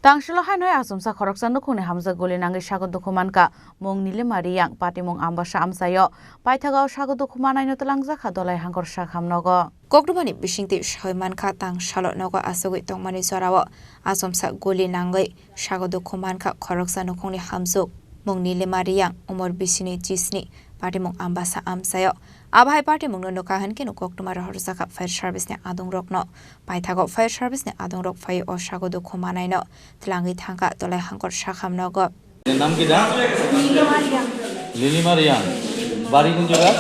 Tangsalo Haino Achumsa Khoroksa Nukhungni Hamjwk Goli Nangwi Sago Dukhumankha mung nilmari yang pati mung ambasa amsayo paithagao Sago Dukhumanai talangjak dolai hangkor sakhamnogo Kokdumani bisingti Soimankha Tangsalo nogo asogui tongmani sorao Achumsa Goli Nangwi Sago Dukhumankha Khoroksa Nukhungni Hamjwk mung nilmari yang umur bisini jisni pati mung ambasa amsayo Abhai party mung no kahan ke no koktumar horsaka fire service ne adung rok no paithago fire service ne adung rok fai o Sago Dukhumanai no tlangi thangka dolai hangkor sakham nogo नाम क्या था? Lily मारियां बारी कौन जगह?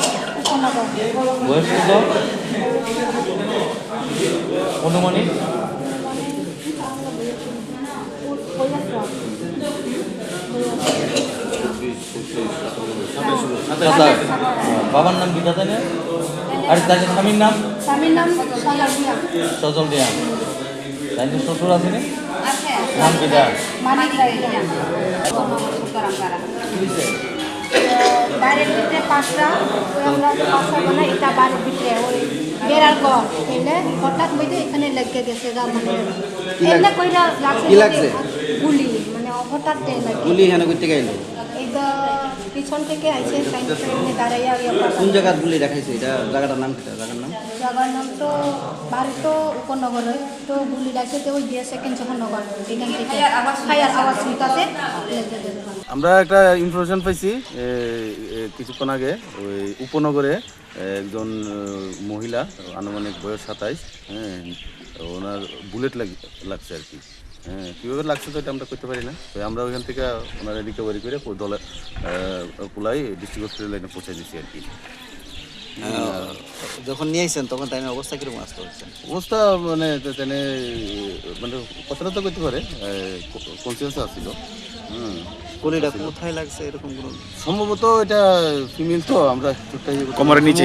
वह तो कौन money? बाबा नाम क्या था ने? अरे ताजे सामिन नाम सजल दिया ताजे ससुर आते ने? नाम क्या? বাইরের ভিতরে পাঁচটা আমরা পাঁচটা বানাই এটা বাড়ির ভিতরে ওই বেড়ার ঘর এলে হঠাৎ মধ্যে এখানে লেগে গেছে গা মানে এমনি কইরা লাগছে গুলি মানে হঠাৎ গুলি এখানে কইতে গেল এটা পিছন থেকে আইছে সাইডে দাঁড়াইয়া কোন জায়গা গুলি দেখাইছে এটা জায়গাটার নাম কি জায়গার নাম তো বাড়ি তো উপনগর তো গুলি লাগছে তো ওই 2 সেকেন্ড যখন নগর এখান থেকে ফায়ার আওয়াজ শুনতাছে আমরা একটা ইনফরমেশন পাইছি কিছুক্ষণ আগে ওই উপনগরে একজন মহিলা আনুমানিক বয়স 27 হ্যাঁ ওনার বুলেট লাগছে আর কি হ্যাঁ কীভাবে লাগছে তো এটা আমরা করতে পারি না তো আমরা ওইখান থেকে ওনারা রিকভারি করে দলে কুলাই ডিস্ট্রিক্ট হসপিটাল লাইনে পৌঁছে দিচ্ছি আর কি যখন নিয়ে আসছেন তখন তাই অবস্থা কিরকম আসতে হচ্ছে অবস্থা মানে মানে কথাটা তো করতে পারে কনসিয়াস আসছিল গলিটা কোথায় লাগছে এরকম কোনো সম্ভবত এটা ফিমেল তো আমরা কোমরের নিচে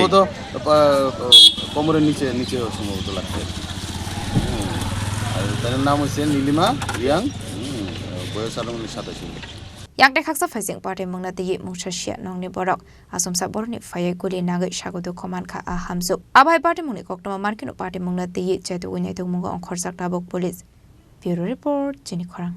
কোমরের নিচে সম্ভবত লাগছে আর তার নাম হচ্ছে নীলিমা রিয়াং বয়স আনুমানিক 27 Yang dekhaksa phasing party mungna tiyi mungshashia nongni borok Achumsa borni phayai Goli Nangwi Sago Dukhumankha a Hamjwk Abhai party mungni koktoma markino party mungna tiyi chaitu uinaitu mungo onkhorjak tabuk police Bureau report Chini Khorang